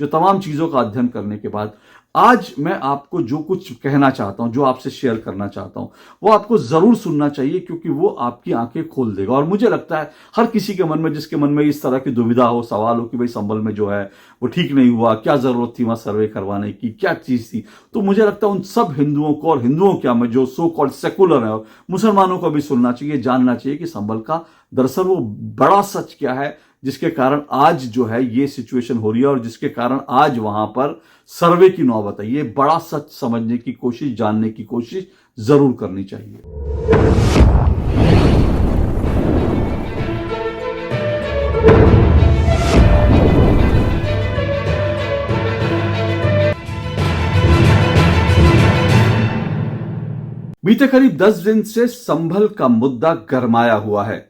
जो तमाम चीजों का अध्ययन करने के बाद आज मैं आपको जो कुछ कहना चाहता हूं, जो आपसे शेयर करना चाहता हूं, वो आपको जरूर सुनना चाहिए, क्योंकि वो आपकी आंखें खोल देगा। और मुझे लगता है हर किसी के मन में, जिसके मन में इस तरह की दुविधा हो, सवाल हो कि भाई संभल में जो है वो ठीक नहीं हुआ, क्या जरूरत थी वहां सर्वे करवाने की, क्या चीज थी, तो मुझे लगता है उन सब हिंदुओं को, और हिंदुओं क्या, मैं जो सो कॉल्ड सेकुलर है, और मुसलमानों को भी सुनना चाहिए, जानना चाहिए कि संभल का दरअसल वो बड़ा सच क्या है, जिसके कारण आज जो है ये सिचुएशन हो रही है, और जिसके कारण आज वहां पर सर्वे की नौबत है। ये बड़ा सच समझने की कोशिश, जानने की कोशिश जरूर करनी चाहिए। बीते करीब 10 दिन से संभल का मुद्दा गरमाया हुआ है।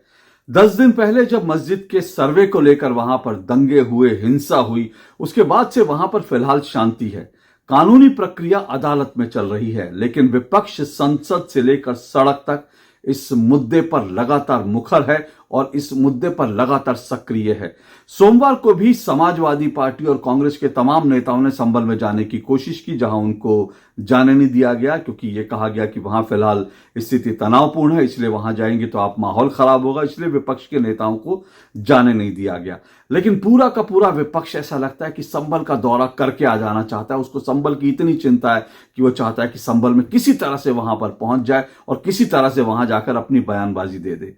10 दिन पहले जब मस्जिद के सर्वे को लेकर वहां पर दंगे हुए, हिंसा हुई, उसके बाद से वहां पर फिलहाल शांति है। कानूनी प्रक्रिया अदालत में चल रही है, लेकिन विपक्ष संसद से लेकर सड़क तक इस मुद्दे पर लगातार मुखर है और इस मुद्दे पर लगातार सक्रिय है। सोमवार को भी समाजवादी पार्टी और कांग्रेस के तमाम नेताओं ने संभल में जाने की कोशिश की, जहां उनको जाने नहीं दिया गया, क्योंकि यह कहा गया कि वहां फिलहाल स्थिति तनावपूर्ण है, इसलिए वहां जाएंगे तो आप माहौल खराब होगा, इसलिए विपक्ष के नेताओं को जाने नहीं दिया गया। लेकिन पूरा का पूरा विपक्ष ऐसा लगता है कि संभल का दौरा करके आ जाना चाहता है। उसको संभल की इतनी चिंता है कि वो चाहता है कि संभल में किसी तरह से वहां पर पहुंच जाए और किसी तरह से वहां जाकर अपनी बयानबाजी दे दे।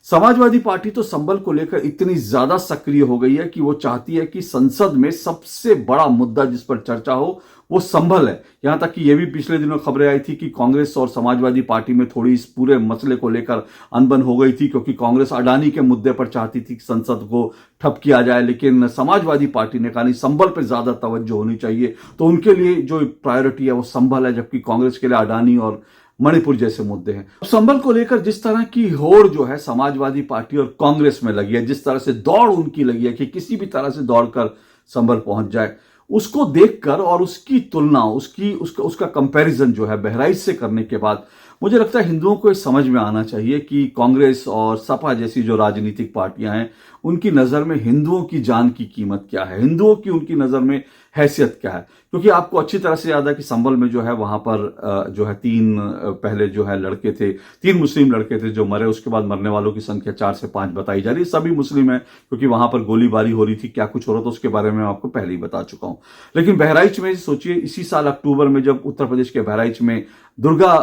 समाजवादी पार्टी तो संभल को लेकर इतनी ज्यादा सक्रिय हो गई है कि वो चाहती है कि संसद में सबसे बड़ा मुद्दा जिस पर चर्चा हो वो संभल है। यहां तक कि यह भी पिछले दिनों खबरें आई थी कि कांग्रेस और समाजवादी पार्टी में थोड़ी इस पूरे मसले को लेकर अनबन हो गई थी, क्योंकि कांग्रेस अडानी के मुद्दे पर चाहती थी कि संसद को ठप किया जाए, लेकिन समाजवादी पार्टी ने कहा नहीं, संभल पर ज्यादा तवज्जो होनी चाहिए, तो उनके लिए जो प्रायोरिटी है वो संभल है, जबकि कांग्रेस के लिए अडानी और मणिपुर जैसे मुद्दे हैं। संभल को लेकर जिस तरह की होड़ जो है समाजवादी पार्टी और कांग्रेस में लगी है, जिस तरह से दौड़ उनकी लगी है कि किसी भी तरह से दौड़कर संभल पहुंच जाए, उसको देखकर और उसकी तुलना, उसका कंपैरिजन जो है बहराइच से करने के बाद मुझे लगता है हिंदुओं को समझ में आना चाहिए कि कांग्रेस और सपा जैसी जो राजनीतिक पार्टियां हैं, उनकी नजर में हिंदुओं की जान की कीमत क्या है, हिंदुओं की उनकी नजर में हैसियत क्या है। क्योंकि आपको अच्छी तरह से याद है कि संभल में जो है वहां पर जो है पहले जो है लड़के थे, 3 मुस्लिम लड़के थे जो मरे, उसके बाद मरने वालों की संख्या 4 से 5 बताई जा रही है। सभी मुस्लिम है, क्योंकि वहां पर गोलीबारी हो रही थी, क्या कुछ हो रहा था उसके बारे में मैं आपको पहले ही बता चुका हूं। लेकिन बहराइच में सोचिए, इसी साल अक्टूबर में जब उत्तर प्रदेश के बहराइच में दुर्गा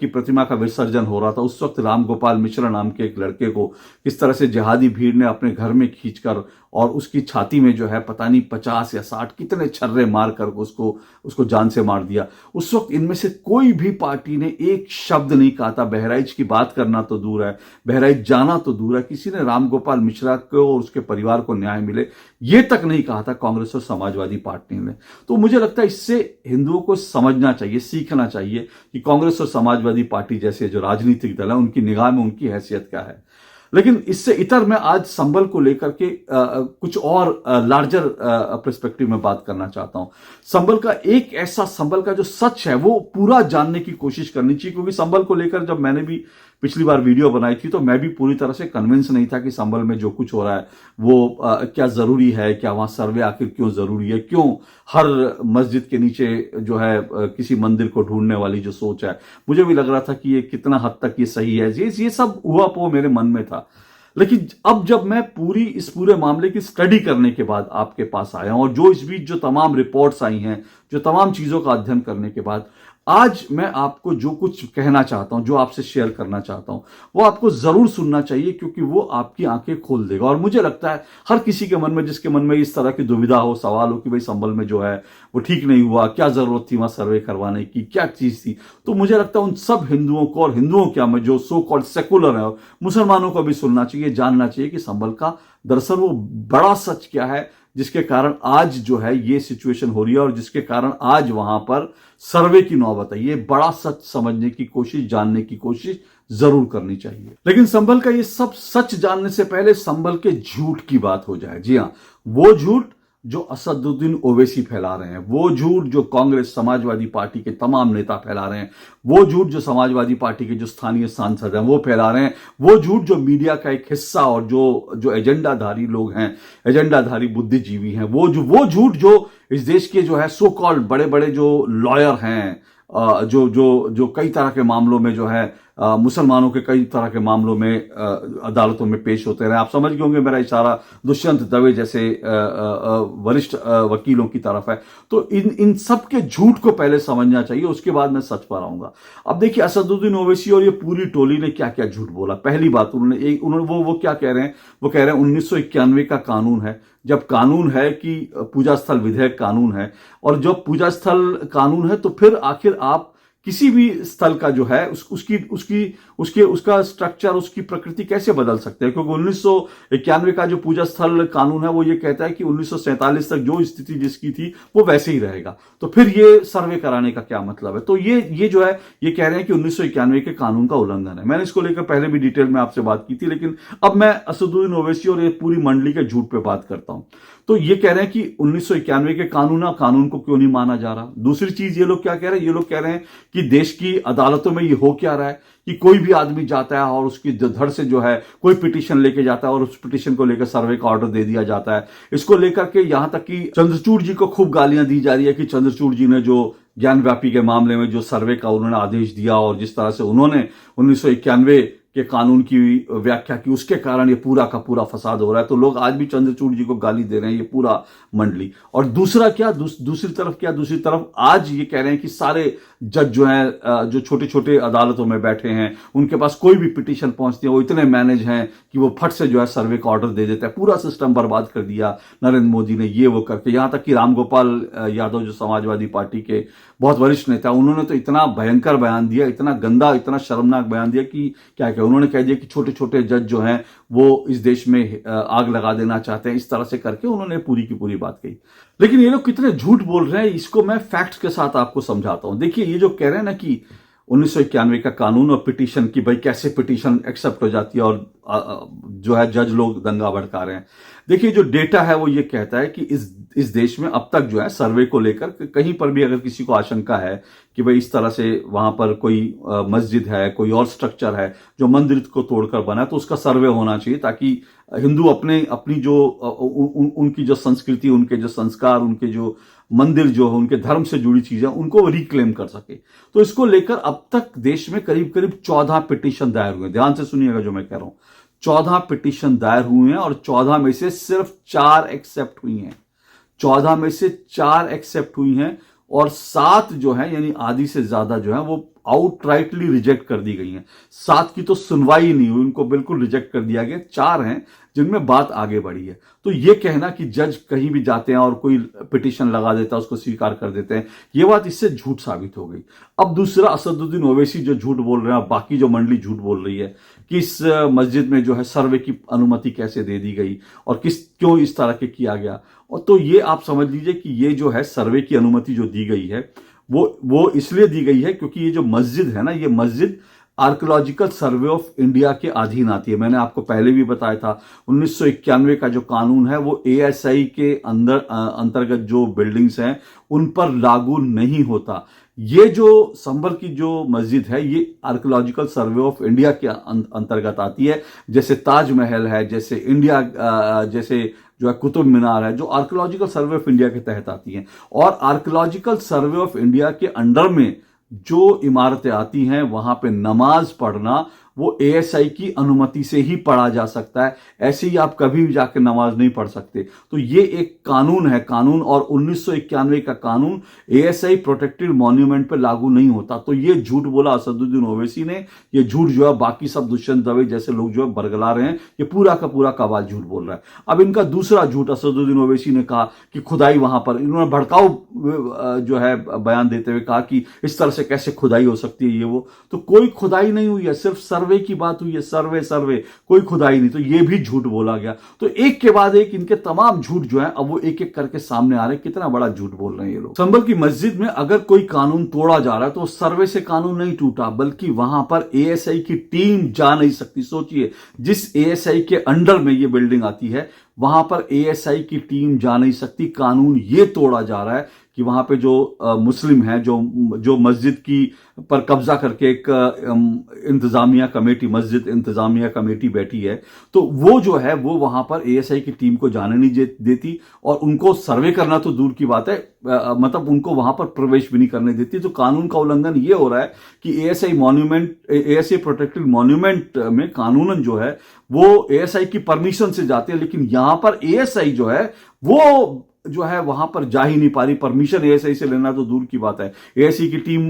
की प्रतिमा का विसर्जन हो रहा था, उस वक्त राम गोपाल मिश्रा नाम के एक लड़के को किस तरह से जिहादी भीड़ ने अपने घर में खींचकर और उसकी छाती में जो है पता नहीं 50 या 60 कितने छर्रे मारकर उसको जान से मार दिया। उस वक्त इनमें से कोई भी पार्टी ने एक शब्द नहीं कहा था। बहराइच की बात करना तो दूर है, बहराइच जाना तो दूर है, किसी ने राम गोपाल मिश्रा को और उसके परिवार को न्याय मिले ये तक नहीं कहा था कांग्रेस और समाजवादी पार्टी ने। तो मुझे लगता है इससे हिंदुओं को समझना चाहिए, सीखना चाहिए कि कांग्रेस और समाजवादी पार्टी जैसे जो राजनीतिक दल है उनकी निगाह में उनकी हैसियत क्या है। लेकिन इससे इतर मैं आज संभल को लेकर के कुछ और लार्जर पर्सपेक्टिव में बात करना चाहता हूं। संभल का एक ऐसा, संभल का जो सच है वो पूरा जानने की कोशिश करनी चाहिए, क्योंकि संभल को लेकर जब मैंने भी पिछली बार वीडियो बनाई थी तो मैं भी पूरी तरह से कन्विंस नहीं था कि संभल में जो कुछ हो रहा है वो क्या जरूरी है, क्या वहां सर्वे आखिर क्यों जरूरी है, क्यों हर मस्जिद के नीचे जो है किसी मंदिर को ढूंढने वाली जो सोच है, मुझे भी लग रहा था कि ये कितना हद तक ये सही है। ये सब हुआ वो मेरे मन में था। लेकिन अब जब मैं इस पूरे मामले की स्टडी करने के बाद आपके पास आया हूं, और जो इस बीच जो तमाम रिपोर्ट्स आई हैं, जो तमाम चीजों का अध्ययन करने के बाद आज मैं आपको जो कुछ कहना चाहता हूं, जो आपसे शेयर करना चाहता हूं, वो आपको जरूर सुनना चाहिए, क्योंकि वो आपकी आंखें खोल देगा। और मुझे लगता है हर किसी के मन में, जिसके मन में इस तरह की दुविधा हो, सवाल हो कि भाई संभल में जो है वो ठीक नहीं हुआ, क्या जरूरत थी वहां सर्वे करवाने की, क्या चीज थी, तो मुझे लगता है उन सब हिंदुओं को, और हिंदुओं क्या, मैं जो सो कॉल्ड सेकुलर है, मुसलमानों को भी सुनना चाहिए, जानना चाहिए कि संभल का दरअसल वो बड़ा सच क्या है, जिसके कारण आज जो है ये सिचुएशन हो रही है, और जिसके कारण आज वहां पर सर्वे की नौबत है। ये बड़ा सच समझने की कोशिश, जानने की कोशिश जरूर करनी चाहिए। लेकिन संभल का ये सब सच जानने से पहले संभल के झूठ की बात हो जाए। जी हां, वो झूठ जो असदुद्दीन ओवैसी फैला रहे हैं, वो झूठ जो कांग्रेस समाजवादी पार्टी के तमाम नेता फैला रहे हैं, वो झूठ जो समाजवादी पार्टी के जो स्थानीय सांसद हैं वो फैला रहे हैं, वो झूठ जो मीडिया का एक हिस्सा और जो एजेंडाधारी लोग हैं, एजेंडाधारी बुद्धिजीवी हैं, वो झूठ जो इस देश के जो है सो कॉल्ड बड़े बड़े जो लॉयर हैं, जो कई तरह के मामलों में जो है मुसलमानों के कई तरह के मामलों में अदालतों में पेश होते रहे। आप समझ गए होंगे मेरा इशारा दुष्यंत दवे जैसे वरिष्ठ वकीलों की तरफ है। तो इन सब के झूठ को पहले समझना चाहिए, उसके बाद मैं सच पर आऊंगा। अब देखिए असदुद्दीन ओवैसी और ये पूरी टोली ने क्या क्या झूठ बोला। पहली बात उन्होंने वो क्या कह रहे हैं, वो कह रहे हैं 1991 का कानून है। जब कानून है कि पूजा स्थल विधेयक कानून है, और जब पूजा स्थल कानून है तो फिर आखिर आप किसी भी स्थल का जो है उसका स्ट्रक्चर, उसकी प्रकृति कैसे बदल सकते हैं? क्योंकि 1991 का जो पूजा स्थल कानून है वो ये कहता है कि 1947 तक जो स्थिति जिसकी थी वो वैसे ही रहेगा। तो फिर ये सर्वे कराने का क्या मतलब है? तो ये जो है ये कह रहे हैं कि 1991 के कानून का उल्लंघन है। मैंने इसको लेकर पहले भी डिटेल में आपसे बात की थी, लेकिन अब मैं असदुद्दीन ओवैसी और ये पूरी मंडली के झूठ पे बात करता हूं। तो ये कह रहे हैं कि 1991 के कानून को क्यों नहीं माना जा रहा। दूसरी चीज ये लोग क्या कह रहे हैं, ये लोग कह रहे हैं कि देश की अदालतों में ये हो क्या रहा है कि कोई भी आदमी जाता है और उसकी धड़ से जो है कोई पिटीशन लेके जाता है और उस पिटीशन को लेकर सर्वे का ऑर्डर दे दिया जाता है। इसको लेकर के यहां तक कि चंद्रचूड़ जी को खूब गालियां दी जा रही है कि चंद्रचूड़ जी ने जो ज्ञानव्यापी के मामले में जो सर्वे का उन्होंने आदेश दिया और जिस तरह से उन्होंने 1991 के कानून की व्याख्या की, उसके कारण ये पूरा का पूरा फसाद हो रहा है। तो लोग आज भी चंद्रचूड़ जी को गाली दे रहे हैं, ये पूरा मंडली। और दूसरा क्या, दूसरी तरफ आज ये कह रहे हैं कि सारे जज जो हैं जो छोटे छोटे अदालतों में बैठे हैं, उनके पास कोई भी पिटीशन पहुंचती है वो इतने मैनेज हैं कि वो फट से जो है सर्वे का ऑर्डर दे देता है। पूरा सिस्टम बर्बाद कर दिया नरेंद्र मोदी ने ये वो करके। यहां तक कि रामगोपाल यादव जो समाजवादी पार्टी के बहुत वरिष्ठ नेता, उन्होंने तो इतना भयंकर बयान दिया, इतना गंदा, इतना शर्मनाक बयान दिया कि क्या उन्होंने कह दिया कि छोटे छोटे जज जो हैं वो इस देश में आग लगा देना चाहते हैं। इस तरह से करके उन्होंने पूरी की पूरी बात कही। लेकिन ये लोग कितने झूठ बोल रहे हैं इसको मैं फैक्ट्स के साथ आपको समझाता हूं। देखिए ये जो कह रहे हैं ना कि 1991 का कानून और पिटीशन की भाई कैसे पिटीशन एक्सेप्ट हो जाती है और जो है जज लोग दंगा भड़का रहे हैं। देखिए जो डेटा है वो ये कहता है कि इस देश में अब तक जो है सर्वे को लेकर कहीं पर भी अगर किसी को आशंका है कि भाई इस तरह से वहां पर कोई मस्जिद है, कोई और स्ट्रक्चर है जो मंदिर को तोड़कर बना है, तो उसका सर्वे होना चाहिए ताकि हिंदू अपनी जो उनकी जो संस्कृति, उनके जो संस्कार, उनके जो मंदिर जो है, उनके धर्म से जुड़ी चीजें उनको रिक्लेम कर सके। तो इसको लेकर अब तक देश में करीब करीब 14 पिटीशन दायर हुए। ध्यान से सुनिएगा जो मैं कह रहा हूं, 14 पिटीशन दायर हुए हैं और 14 में से सिर्फ 4 एक्सेप्ट हुई हैं। 14 में से 4 एक्सेप्ट हुई हैं और 7 जो है यानी आधी से ज्यादा जो है वो आउटराइटली रिजेक्ट कर दी गई हैं। 7 की तो सुनवाई नहीं हुई, उनको बिल्कुल रिजेक्ट कर दिया गया। 4 हैं जिनमें बात आगे बढ़ी है। तो ये कहना कि जज कहीं भी जाते हैं और कोई पिटीशन लगा देता है उसको स्वीकार कर देते हैं, ये बात इससे झूठ साबित हो गई। अब दूसरा असदुद्दीन ओवैसी जो झूठ बोल रहे हैं, बाकी जो मंडली झूठ बोल रही है कि इस मस्जिद में जो है सर्वे की अनुमति कैसे दे दी गई और क्यों इस तरह के किया गया। और तो ये आप समझ लीजिए कि ये जो है सर्वे की अनुमति जो दी गई है वो इसलिए दी गई है क्योंकि ये जो मस्जिद है ना, ये मस्जिद आर्कियोलॉजिकल सर्वे ऑफ इंडिया के अधीन आती है। मैंने आपको पहले भी बताया था 1991 का जो कानून है वो एएसआई के अंतर्गत जो बिल्डिंग्स हैं उन पर लागू नहीं होता। ये जो संभल की जो मस्जिद है ये आर्कियोलॉजिकल सर्वे ऑफ इंडिया के अंतर्गत आती है। जैसे ताजमहल है, जैसे जैसे जो है कुतुब मीनार है, जो आर्कियोलॉजिकल सर्वे ऑफ इंडिया के तहत आती हैं। और आर्कियोलॉजिकल सर्वे ऑफ इंडिया के अंडर में जो इमारतें आती हैं वहां पे नमाज पढ़ना वो एएसआई की अनुमति से ही पढ़ा जा सकता है। ऐसे ही आप कभी भी जाकर नमाज नहीं पढ़ सकते। तो ये एक कानून है, कानून, और 1991 का कानून एएसआई प्रोटेक्टेड मॉन्यूमेंट पे लागू नहीं होता। तो ये झूठ बोला असदुद्दीन ओवैसी ने, ये झूठ जो है बाकी सब दुष्यंत दवे जैसे लोग जो है बरगला रहे हैं, ये पूरा का पूरा कबाल झूठ बोल रहा है। अब इनका दूसरा झूठ, असदुद्दीन ओवैसी ने कहा कि खुदाई वहां पर, इन्होंने भड़काऊ जो है बयान देते हुए कहा कि इस तरह से कैसे खुदाई हो सकती है ये वो। तो कोई खुदाई नहीं हुई है, सिर्फ सर्वे की बात हुई है, सर्वे, कोई खुदाई नहीं। तो ये भी झूठ बोला गया। तो एक के बाद एक इनके तमाम झूठ जो है अब वो एक एक करके सामने आ रहे हैं। कितना बड़ा झूठ बोल रहे हैं ये लोग। संभल की मस्जिद में अगर कोई कानून तोड़ा जा रहा है तो सर्वे से कानून नहीं टूटा, बल्कि वहां पर एएसआई की टीम जा नहीं सकती। सोचिए, जिस एएसआई के अंडर में ये बिल्डिंग आती है वहां पर एएसआई की टीम जा नहीं सकती। कानून ये तोड़ा जा रहा है कि वहां पे जो मुस्लिम है, जो मस्जिद की पर कब्जा करके एक इंतजामिया कमेटी, मस्जिद इंतजामिया कमेटी बैठी है, तो वो जो है वो वहां पर एएसआई की टीम को जाने नहीं देती और उनको सर्वे करना तो दूर की बात है, मतलब उनको वहां पर प्रवेश भी नहीं करने देती। तो कानून का उल्लंघन ये हो रहा है कि एएसआई प्रोटेक्टेड मॉन्यूमेंट में कानूनन जो है वो एएसआई की परमिशन से जाते हैं, लेकिन यहां पर एएसआई जो है वो जो है वहां पर जा ही नहीं पा रही। परमिशन एएसआई से लेना तो दूर की बात है, एएसआई की टीम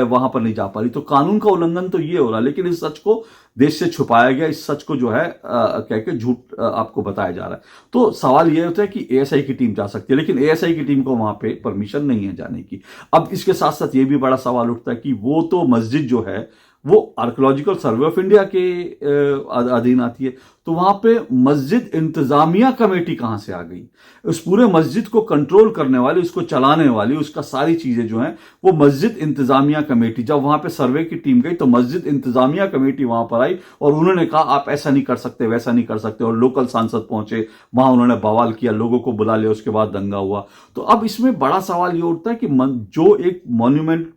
वहां पर नहीं जा पा रही। तो कानून का उल्लंघन तो ये हो रहा है, लेकिन इस सच को देश से छुपाया गया, इस सच को जो है कह के झूठ आपको बताया जा रहा है। तो सवाल यह होता है कि एएसआई की टीम जा सकती है, लेकिन एएसआई की टीम को वहां पे परमिशन नहीं है जाने की। अब इसके साथ साथ ये भी बड़ा सवाल उठता है कि वो तो मस्जिद जो है वो आर्कोलॉजिकल सर्वे ऑफ इंडिया के अधीन आती है, तो वहां पे मस्जिद इंतजामिया कमेटी कहां से आ गई? उस पूरे मस्जिद को कंट्रोल करने वाली, उसको चलाने वाली, उसका सारी चीजें जो हैं वो मस्जिद इंतजामिया कमेटी। जब वहां पे सर्वे की टीम गई तो मस्जिद इंतजामिया कमेटी वहां पर आई और उन्होंने कहा आप ऐसा नहीं कर सकते, वैसा नहीं कर सकते, और लोकल सांसद पहुंचे वहां, उन्होंने बवाल किया, लोगों को बुला लिया, उसके बाद दंगा हुआ। तो अब इसमें बड़ा सवाल ये उठता है कि जो एक मॉन्यूमेंट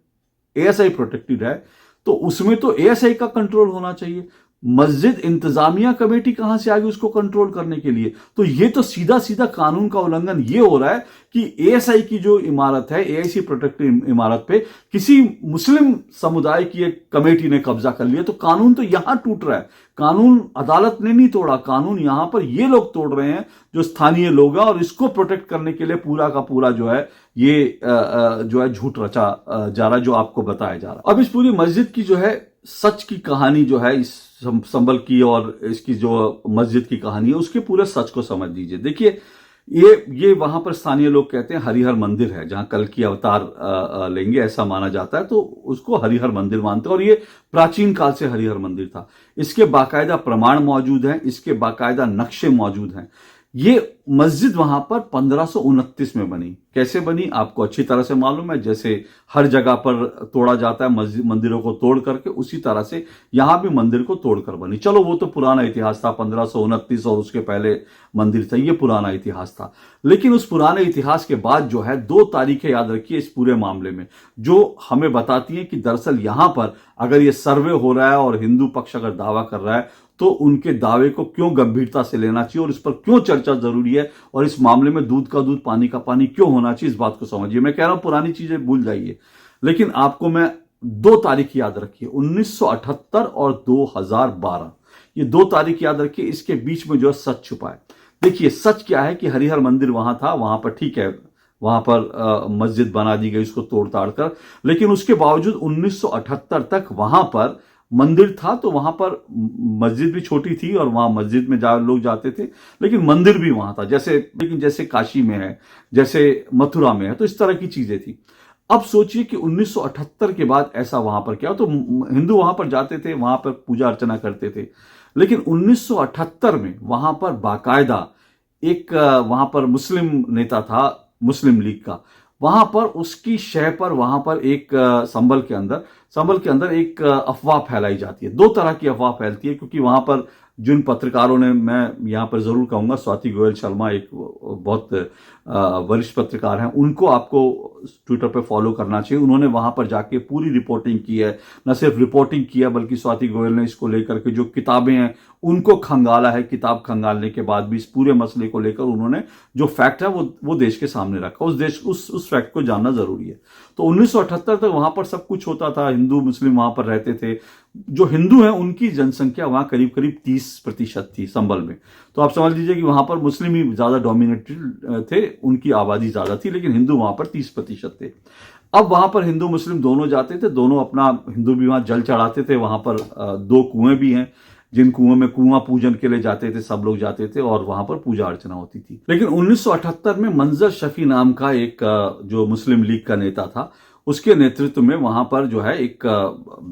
एएसआई प्रोटेक्टेड है तो उसमें तो एएसआई का कंट्रोल होना चाहिए। मस्जिद इंतजामिया कमेटी कहां से आ गई उसको कंट्रोल करने के लिए? तो ये तो सीधा सीधा कानून का उल्लंघन ये हो रहा है कि एएसआई की जो इमारत है, एआईसी प्रोटेक्टेड इमारत पे किसी मुस्लिम समुदाय की एक कमेटी ने कब्जा कर लिया। तो कानून तो यहां टूट रहा है, कानून अदालत ने नहीं तोड़ा, कानून यहां पर ये लोग तोड़ रहे हैं जो स्थानीय लोग हैं, और इसको प्रोटेक्ट करने के लिए पूरा का पूरा जो है ये जो है झूठ रचा जा रहा है, जो आपको बताया जा रहा है। अब इस पूरी मस्जिद की जो है सच की कहानी जो है, इस संभल की और इसकी जो मस्जिद की कहानी है, उसके पूरे सच को समझ लीजिए। देखिए ये वहां पर स्थानीय लोग कहते हैं हरिहर मंदिर है, जहां कल की अवतार लेंगे ऐसा माना जाता है, तो उसको हरिहर मंदिर मानते हैं। और ये प्राचीन काल से हरिहर मंदिर था, इसके बाकायदा प्रमाण मौजूद हैं, इसके बाकायदा नक्शे मौजूद हैं। ये मस्जिद वहां पर 1529 में बनी। कैसे बनी आपको अच्छी तरह से मालूम है, जैसे हर जगह पर तोड़ा जाता है मंदिरों को तोड़ करके, उसी तरह से यहां भी मंदिर को तोड़कर बनी। चलो वो तो पुराना इतिहास था, 1529 और उसके पहले मंदिर था, ये पुराना इतिहास था। लेकिन उस पुराने इतिहास के बाद जो है 2 तारीखें याद रखिए इस पूरे मामले में, जो हमें बताती हैं कि दरअसल यहां पर अगर ये सर्वे हो रहा है और हिंदू पक्ष अगर दावा कर रहा है तो उनके दावे को क्यों गंभीरता से लेना चाहिए और इस पर क्यों चर्चा जरूरी है, और इस मामले में दूध का दूध पानी का पानी क्यों होना चाहिए, इस बात को समझिए। मैं कह रहा हूं पुरानी चीजें भूल जाइए, लेकिन आपको मैं 2 तारीख याद रखिए, 1978 और 2012, ये 2 तारीख याद रखिए। इसके बीच में जो है सच छुपा है। देखिए सच क्या है कि हरिहर मंदिर वहां था, वहां पर ठीक है, वहां पर मस्जिद बना दी गई उसको तोड़ ताड़ कर, लेकिन उसके बावजूद 1978 तक वहां पर मंदिर था। तो वहां पर मस्जिद भी छोटी थी और वहां मस्जिद में लोग जाते थे, लेकिन मंदिर भी वहां था, जैसे काशी में है, जैसे मथुरा में है, तो इस तरह की चीजें थी। अब सोचिए कि 1978 के बाद ऐसा वहां पर क्या, तो हिंदू वहां पर जाते थे, वहां पर पूजा अर्चना करते थे, लेकिन 1978 में वहां पर बाकायदा एक वहां पर मुस्लिम नेता था, मुस्लिम लीग का, वहां पर उसकी शह पर वहां पर एक संभल के अंदर एक अफवाह फैलाई जाती है। 2 तरह की अफवाह फैलती है, क्योंकि वहां पर जिन पत्रकारों ने, मैं यहां पर जरूर कहूंगा स्वाति गोयल शर्मा एक बहुत वरिष्ठ पत्रकार हैं, उनको आपको ट्विटर पे फॉलो करना चाहिए। उन्होंने वहां पर जाके पूरी रिपोर्टिंग की है, न सिर्फ रिपोर्टिंग किया बल्कि स्वाति गोयल ने इसको लेकर के जो किताबें हैं उनको खंगाला है। किताब खंगालने के बाद भी इस पूरे मसले को लेकर उन्होंने जो फैक्ट है वो देश के सामने रखा। उस फैक्ट को जानना जरूरी है। तो 1978 तक वहां पर सब कुछ होता था, हिंदू मुस्लिम वहां पर रहते थे। जो हिंदू हैं उनकी जनसंख्या वहां करीब करीब 30% थी संभल में। तो आप समझ लीजिए कि वहां पर मुस्लिम ही ज्यादा डोमिनेटेड थे, उनकी आबादी ज्यादा थी, लेकिन हिंदू वहां पर 30% थे। अब वहां पर हिंदू मुस्लिम दोनों जाते थे, दोनों अपना, हिंदू भी वहां जल चढ़ाते थे, वहां पर 2 कुएं भी हैं, जिन कुओं में कुआं पूजन के लिए जाते थे, सब लोग जाते थे और वहां पर पूजा अर्चना होती थी। लेकिन 1978 में मंजर शफी नाम का एक जो मुस्लिम लीग का नेता था, उसके नेतृत्व में वहां पर जो है एक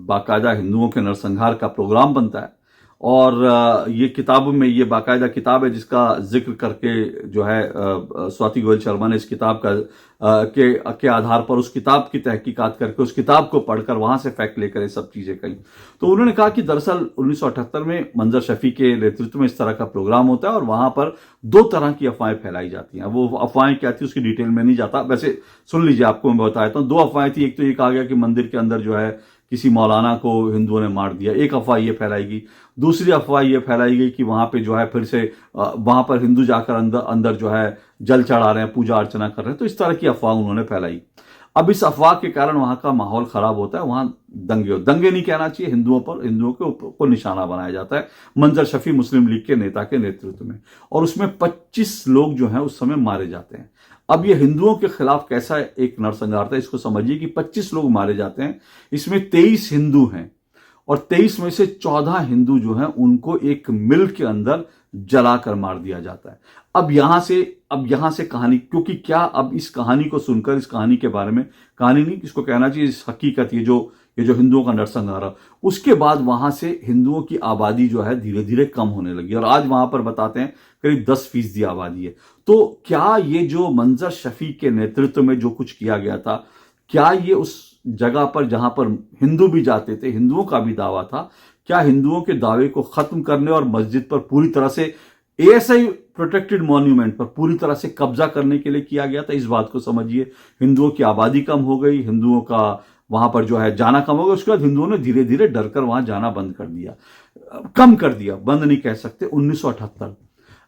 बाकायदा हिंदुओं के नरसंहार का प्रोग्राम बनता है। और ये किताबों में ये बाकायदा किताब है जिसका जिक्र करके जो है स्वाति गोयल शर्मा ने इस किताब का के आधार पर उस किताब की तहकीकात करके उस किताब को पढ़कर वहां से फैक्ट लेकर ये सब चीजें कही। तो उन्होंने कहा कि दरअसल 1978 में मंजर शफी के नेतृत्व में इस तरह का प्रोग्राम होता है और वहां पर दो तरह की अफवाहें फैलाई जाती हैं। वो अफवाहें क्या थी उसकी डिटेल में नहीं जाता, वैसे सुन लीजिए, आपको मैं बता देता हूँ। दो अफवाहें थी। एक तो ये कहा गया कि मंदिर के अंदर जो है किसी मौलाना को हिंदुओं ने मार दिया, एक अफवाह ये फैलाई गई। दूसरी अफवाह ये फैलाई गई कि वहां पे जो है फिर से वहां पर हिंदू जाकर अंदर अंदर जो है जल चढ़ा रहे हैं, पूजा अर्चना कर रहे हैं। तो इस तरह की अफवाह उन्होंने फैलाई। अब इस अफवाह के कारण वहां का माहौल खराब होता है, वहां दंगे नहीं कहना चाहिए, हिंदुओं के ऊपर को निशाना बनाया जाता है मंजर शफी मुस्लिम लीग के नेता के नेतृत्व में, और उसमें 25 लोग जो हैं उस समय मारे जाते हैं। अब ये हिंदुओं के खिलाफ कैसा एक नरसंहार था, इसको समझिए कि 25 लोग मारे जाते हैं, इसमें 23 हिंदू हैं और 23 में से 14 हिंदू जो हैं उनको एक मिल के अंदर जलाकर मार दिया जाता है। अब यहां से कहानी, क्योंकि क्या अब इस कहानी को सुनकर, इस कहानी के बारे में, कहानी नहीं इसको कहना चाहिए, इस हकीकत, ये जो हिंदुओं का नरसंहार है, उसके बाद वहां से हिंदुओं की आबादी जो है धीरे धीरे कम होने लगी और आज वहां पर बताते हैं करीब 10% आबादी है। तो क्या ये जो मंजर शफी के नेतृत्व में जो कुछ किया गया था, क्या ये उस जगह पर जहां पर हिंदू भी जाते थे, हिंदुओं का भी दावा था, क्या हिंदुओं के दावे को खत्म करने और मस्जिद पर पूरी तरह से, एएसआई प्रोटेक्टेड मॉन्यूमेंट पर पूरी तरह से कब्जा करने के लिए किया गया था? इस बात को समझिए। हिंदुओं की आबादी कम हो गई, हिंदुओं का वहां पर जो है जाना कम हो गया। उसके बाद हिंदुओं ने धीरे धीरे डरकर वहां जाना बंद कर दिया, कम कर दिया, बंद नहीं कह सकते, 1978।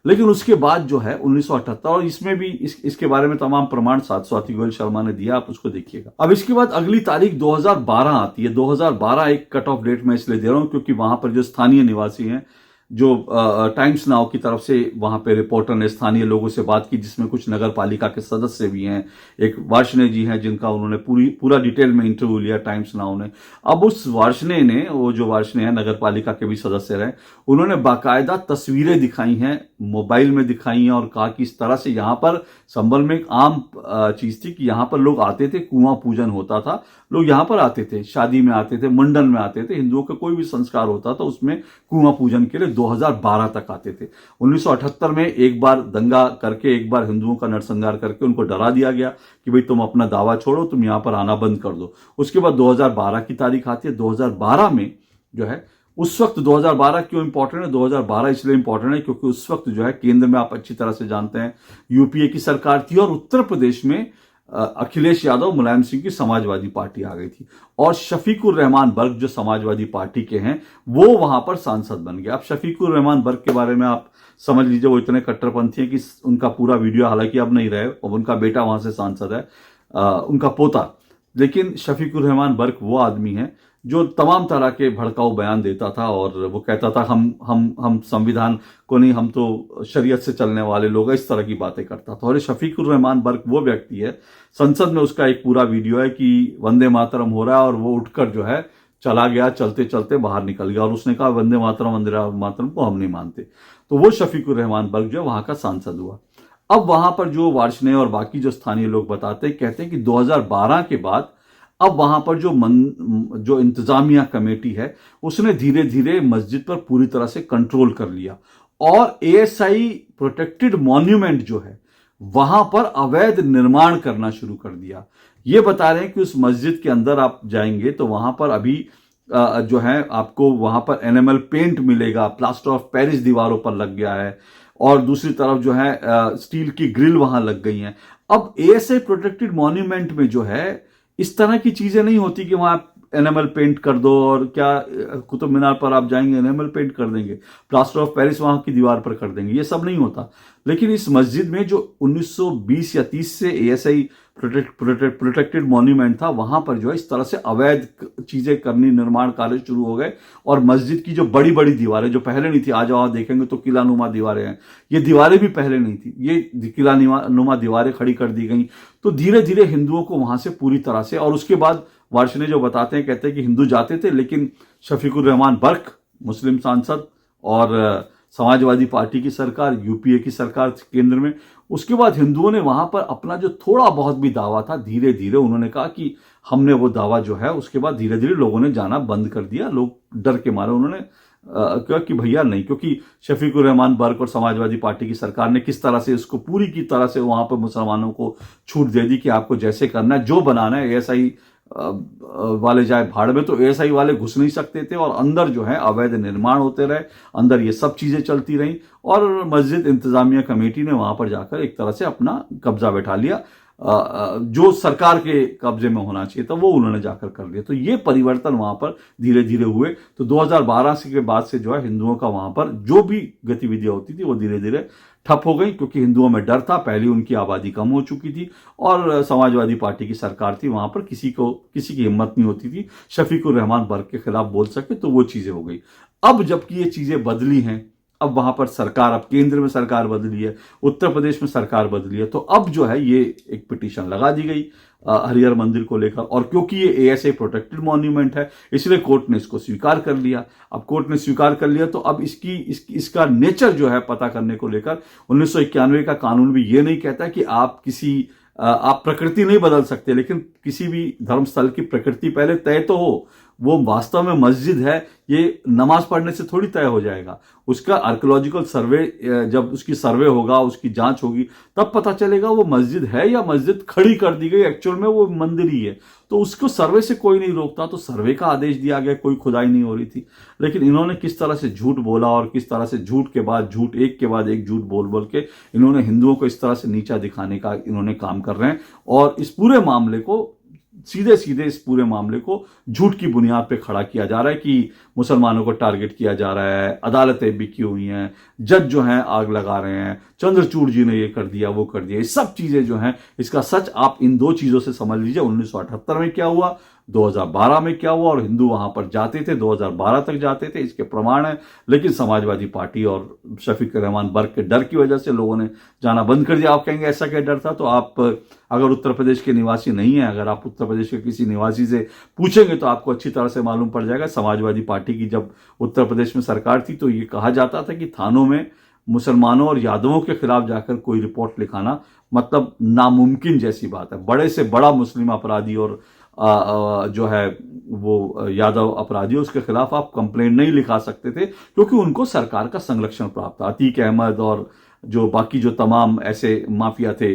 लेकिन उसके बाद जो है 1978, और इसमें भी इसके बारे में तमाम प्रमाण स्वाति गोयल शर्मा ने दिया, आप उसको देखिएगा। अब इसके बाद अगली तारीख 2012 आती है। 2012 एक कट ऑफ डेट में इसलिए दे रहा हूं क्योंकि वहां पर जो स्थानीय निवासी हैं, जो टाइम्स नाउ की तरफ से वहां पे रिपोर्टर ने स्थानीय लोगों से बात की, जिसमें कुछ नगर पालिका के सदस्य भी हैं, एक वार्ष्णेय जी हैं जिनका उन्होंने पूरा डिटेल में इंटरव्यू लिया टाइम्स नाउ ने। अब उस वार्ष्णेय ने, वो जो वार्ष्णेय है नगर पालिका के भी सदस्य रहे, उन्होंने बाकायदा तस्वीरें दिखाई हैं, मोबाइल में दिखाई हैं और कहा कि इस तरह से यहाँ पर संभल में एक आम चीज थी कि यहाँ पर लोग आते थे, कुआं पूजन होता था, लोग यहाँ पर आते थे, शादी में आते थे, मुंडन में आते थे, हिंदुओं का कोई भी संस्कार होता था उसमें कुआं पूजन के लिए 2012 तक आते थे। 1978 में एक बार दंगा करके, एक बार हिंदुओं का नरसंहार करके उनको डरा दिया गया कि भाई तुम अपना दावा छोड़ो, तुम यहां पर आना बंद कर दो। उसके बाद 2012 की तारीख आती है। 2012 में जो है, उस वक्त 2012 क्यों इंपॉर्टेंट है? 2012 इसलिए इंपॉर्टेंट है क्योंकि उस वक्त जो है केंद्र में, आप अच्छी तरह से जानते हैं, यूपीए की सरकार थी और उत्तर प्रदेश में अखिलेश यादव, मुलायम सिंह की समाजवादी पार्टी आ गई थी और शफीकुर रहमान बर्क जो समाजवादी पार्टी के हैं वो वहां पर सांसद बन गए। अब शफीकुर रहमान बर्क के बारे में आप समझ लीजिए, वो इतने कट्टरपंथी हैं कि उनका पूरा वीडियो, हालांकि अब नहीं रहे, अब उनका बेटा वहां से सांसद है, उनका पोता। लेकिन शफीकुर रहमान बर्क वो आदमी है जो तमाम तरह के भड़काऊ बयान देता था और वो कहता था हम संविधान को नहीं, हम तो शरीयत से चलने वाले लोग हैं, इस तरह की बातें करता था। और शफीकुर रहमान बर्क वो व्यक्ति है, संसद में उसका एक पूरा वीडियो है कि वंदे मातरम हो रहा है और वो उठकर जो है चला गया, चलते चलते बाहर निकल गया और उसने कहा वंदे मातरम को हम नहीं मानते। तो वो शफीकुर रहमान बर्क जो है वहां का सांसद हुआ। अब वहां पर जो वार्ष्णेय और बाकी जो स्थानीय लोग बताते हैं, कहते हैं कि 2012 के बाद अब वहां पर जो इंतजामिया कमेटी है उसने धीरे धीरे मस्जिद पर पूरी तरह से कंट्रोल कर लिया और एएसआई प्रोटेक्टेड मॉन्यूमेंट जो है वहां पर अवैध निर्माण करना शुरू कर दिया। ये बता रहे हैं कि उस मस्जिद के अंदर आप जाएंगे तो वहां पर अभी जो है आपको वहां पर एनिमल पेंट मिलेगा, प्लास्टर ऑफ पेरिस दीवारों पर लग गया है और दूसरी तरफ जो है स्टील की ग्रिल वहां लग गई हैं। अब एएसआई प्रोटेक्टेड मॉन्यूमेंट में जो है इस तरह की चीजें नहीं होती कि वहां एनिमल पेंट कर दो और क्या कुतुब मीनार पर आप जाएंगे एनिमल पेंट कर देंगे, प्लास्टर ऑफ पेरिस वहां की दीवार पर कर देंगे, ये सब नहीं होता। लेकिन इस मस्जिद में जो 1920 या 30 से एएसआई प्रोटेक्टेड मॉन्यूमेंट था वहां पर जो है इस तरह से अवैध चीजें करनी, निर्माण कार्य शुरू हो गए और मस्जिद की जो बड़ी बड़ी दीवारें जो पहले नहीं थी, आज वहां देखेंगे तो किला नुमा दीवारें हैं, ये दीवारें भी पहले नहीं थी, ये किला नुमा दीवारें खड़ी कर दी गई। तो धीरे धीरे हिंदुओं को वहां से पूरी तरह से, और उसके बाद वार्ष्णेय जो बताते हैं, कहते हैं कि हिंदू जाते थे लेकिन शफीकुर रहमान बर्क मुस्लिम सांसद और समाजवादी पार्टी की सरकार, यूपीए की सरकार केंद्र में, उसके बाद हिंदुओं ने वहां पर अपना जो थोड़ा बहुत भी दावा था धीरे धीरे उन्होंने कहा कि हमने वो दावा जो है, उसके बाद धीरे धीरे लोगों ने जाना बंद कर दिया, लोग डर के मारे उन्होंने कि भैया नहीं, क्योंकि शफीकुर रहमान बर्क और समाजवादी पार्टी की सरकार ने किस तरह से इसको पूरी की तरह से वहां पर मुसलमानों को छूट दे दी कि आपको जैसे करना है, जो बनाना है, एएसआई वाले जाए भाड़ में, तो एएसआई वाले घुस नहीं सकते थे और अंदर जो है अवैध निर्माण होते रहे, अंदर ये सब चीजें चलती रहीं और मस्जिद इंतजामिया कमेटी ने वहां पर जाकर एक तरह से अपना कब्जा बैठा लिया। जो सरकार के कब्जे में होना चाहिए था वो उन्होंने जाकर कर लिया। तो ये परिवर्तन वहां पर धीरे धीरे हुए। तो 2012 के बाद से जो है हिंदुओं का वहां पर जो भी गतिविधियां होती थी वो धीरे धीरे ठप हो गई, क्योंकि हिंदुओं में डर था, पहले उनकी आबादी कम हो चुकी थी और समाजवादी पार्टी की सरकार थी, वहां पर किसी की हिम्मत नहीं होती थी शफीकुर रहमान बर्क के खिलाफ बोल सके, तो वो चीजें हो गई। अब जबकि ये चीजें बदली हैं, अब वहां पर सरकार, अब केंद्र में सरकार बदली है, उत्तर प्रदेश में सरकार बदली है, तो अब जो है ये एक पिटीशन लगा दी गई हरिहर मंदिर को लेकर। और क्योंकि ये एएसआई प्रोटेक्टेड मॉन्यूमेंट है इसलिए कोर्ट ने इसको स्वीकार कर लिया। अब कोर्ट ने स्वीकार कर लिया तो अब इसका नेचर जो है पता करने को लेकर 1991 का कानून भी ये नहीं कहता कि आप प्रकृति नहीं बदल सकते, लेकिन किसी भी धर्मस्थल की प्रकृति पहले तय तो हो, वो वास्तव में मस्जिद है ये नमाज पढ़ने से थोड़ी तय हो जाएगा। उसका आर्कियोलॉजिकल सर्वे, जब उसकी सर्वे होगा, उसकी जांच होगी, तब पता चलेगा वो मस्जिद है या मस्जिद खड़ी कर दी गई, एक्चुअल में वो मंदिर ही है। तो उसको सर्वे से कोई नहीं रोकता, तो सर्वे का आदेश दिया गया, कोई खुदाई नहीं हो रही थी। लेकिन इन्होंने किस तरह से झूठ बोला और किस तरह से झूठ के बाद झूठ, एक के बाद एक झूठ बोल बोल के इन्होंने हिंदुओं को इस तरह से नीचा दिखाने का इन्होंने काम कर रहे हैं। और इस पूरे मामले को सीधे सीधे इस पूरे मामले को झूठ की बुनियाद पे खड़ा किया जा रहा है कि मुसलमानों को टारगेट किया जा रहा है, अदालतें बिकी हुई हैं, जज जो हैं आग लगा रहे हैं, चंद्रचूड़ जी ने ये कर दिया, वो कर दिया, ये सब चीजें जो हैं, इसका सच आप इन दो चीजों से समझ लीजिए। 1978 में क्या हुआ, 2012 में क्या हुआ, और हिंदू वहां पर जाते थे, 2012 तक जाते थे, इसके प्रमाण है। लेकिन समाजवादी पार्टी और शफीकुर रहमान बर्क के डर की वजह से लोगों ने जाना बंद कर दिया। आप कहेंगे ऐसा क्या डर था? तो आप अगर उत्तर प्रदेश के निवासी नहीं है, अगर आप उत्तर प्रदेश के किसी निवासी से पूछेंगे तो आपको अच्छी तरह से मालूम पड़ जाएगा। समाजवादी पार्टी की जब उत्तर प्रदेश में सरकार थी तो ये कहा जाता था कि थानों में मुसलमानों और यादवों के खिलाफ जाकर कोई रिपोर्ट लिखाना मतलब नामुमकिन जैसी बात है। बड़े से बड़ा मुस्लिम अपराधी और जो है वो यादव अपराधी, उसके खिलाफ आप कंप्लेंट नहीं लिखा सकते थे, क्योंकि उनको सरकार का संरक्षण प्राप्त था। अतीक अहमद और जो बाकी जो तमाम ऐसे माफिया थे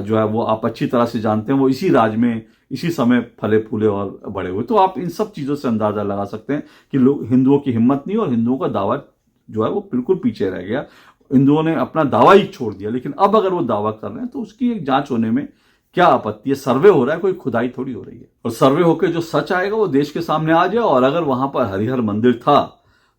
जो है वो आप अच्छी तरह से जानते हैं, वो इसी राज में इसी समय फले फूले और बड़े हुए। तो आप इन सब चीजों से अंदाजा लगा सकते हैं कि लोग, हिंदुओं की हिम्मत नहीं और हिंदुओं का दावा जो है वो बिल्कुल पीछे रह गया। हिंदुओं ने अपना दावा ही छोड़ दिया। लेकिन अब अगर वो दावा कर रहे हैं तो उसकी एक जांच होने में क्या आपत्ति है? सर्वे हो रहा है, कोई खुदाई थोड़ी हो रही है। और सर्वे होकर जो सच आएगा वो देश के सामने आ जाए। और अगर वहां पर हरिहर मंदिर था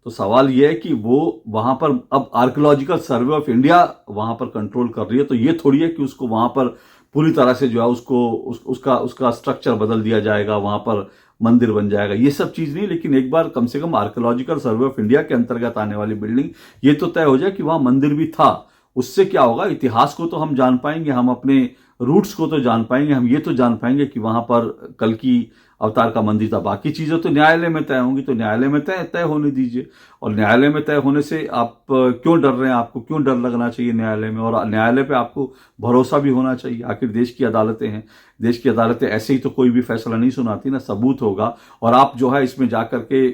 तो सवाल यह है कि वो वहां पर अब आर्कियोलॉजिकल सर्वे ऑफ इंडिया वहां पर कंट्रोल कर रही है, तो ये थोड़ी है कि उसको वहां पर पूरी तरह से जो है उसका स्ट्रक्चर बदल दिया जाएगा, वहां पर मंदिर बन जाएगा, ये सब चीज नहीं। लेकिन एक बार कम से कम आर्कियोलॉजिकल सर्वे ऑफ इंडिया के अंतर्गत आने वाली बिल्डिंग ये तो तय हो जाए कि वहां मंदिर भी था। उससे क्या होगा, इतिहास को तो हम जान पाएंगे, हम अपने रूट्स को तो जान पाएंगे, हम ये तो जान पाएंगे कि वहां पर कल की अवतार का मंदिर था। बाकी चीजें तो न्यायालय में तय होंगी, तो न्यायालय में तय होने दीजिए। और न्यायालय में तय होने से आप क्यों डर रहे हैं? आपको क्यों डर लगना चाहिए न्यायालय में? और न्यायालय पे आपको भरोसा भी होना चाहिए। आखिर देश की अदालतें हैं, देश की अदालतें ऐसे ही तो कोई भी फैसला नहीं सुनाती ना, सबूत होगा। और आप जो है इसमें जाकर के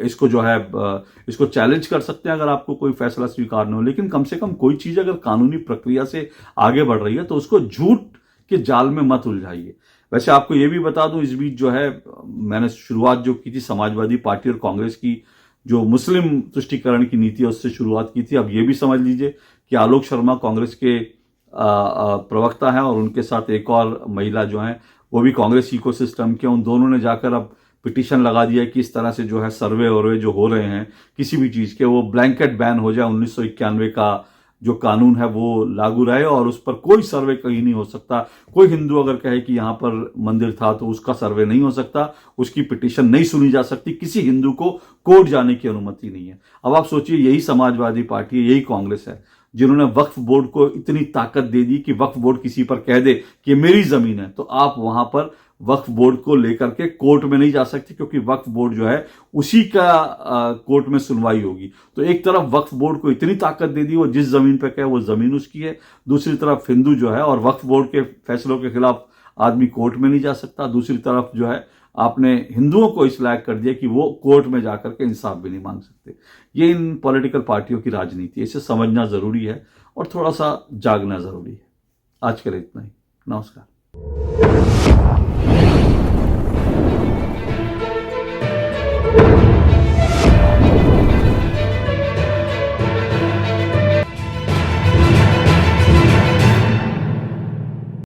इसको जो है इसको चैलेंज कर सकते हैं अगर आपको कोई फैसला स्वीकार न हो। लेकिन कम से कम कोई चीज अगर कानूनी प्रक्रिया से आगे बढ़ रही है तो उसको झूठ के जाल में मत उलझाइए। वैसे आपको ये भी बता दूं, इस बीच जो है मैंने शुरुआत जो की थी समाजवादी पार्टी और कांग्रेस की जो मुस्लिम तुष्टीकरण की नीति है उससे शुरुआत की थी। अब ये भी समझ लीजिए कि आलोक शर्मा कांग्रेस के प्रवक्ता हैं और उनके साथ एक और महिला जो है वो भी कांग्रेस इकोसिस्टम के, उन दोनों ने जाकर अब पिटीशन लगा दिया कि इस तरह से जो है सर्वे और जो हो रहे हैं किसी भी चीज के, वो ब्लैंकेट बैन हो जाए। 1991 का जो कानून है वो लागू रहे और उस पर कोई सर्वे कहीं नहीं हो सकता। कोई हिंदू अगर कहे कि यहां पर मंदिर था तो उसका सर्वे नहीं हो सकता, उसकी पिटीशन नहीं सुनी जा सकती, किसी हिंदू को कोर्ट जाने की अनुमति नहीं है। अब आप सोचिए, यही समाजवादी पार्टी है, यही कांग्रेस है जिन्होंने वक्फ बोर्ड को इतनी ताकत दे दी कि वक्फ बोर्ड किसी पर कह दे कि मेरी जमीन है तो आप वहां पर वक्फ बोर्ड को लेकर के कोर्ट में नहीं जा सकते, क्योंकि वक्फ बोर्ड जो है उसी का कोर्ट में सुनवाई होगी। तो एक तरफ वक्फ बोर्ड को इतनी ताकत दे दी, वो जिस जमीन पे कहे वो जमीन उसकी है। दूसरी तरफ हिंदू जो है और वक्फ बोर्ड के फैसलों के खिलाफ आदमी कोर्ट में नहीं जा सकता। दूसरी तरफ जो है आपने हिंदुओं को इस लायक कर दिया कि वो कोर्ट में जाकर के इंसाफ भी नहीं मांग सकते। ये इन पॉलिटिकल पार्टियों की राजनीति है, इसे समझना जरूरी है और थोड़ा सा जागना जरूरी है। आज के लिए इतना ही। नमस्कार।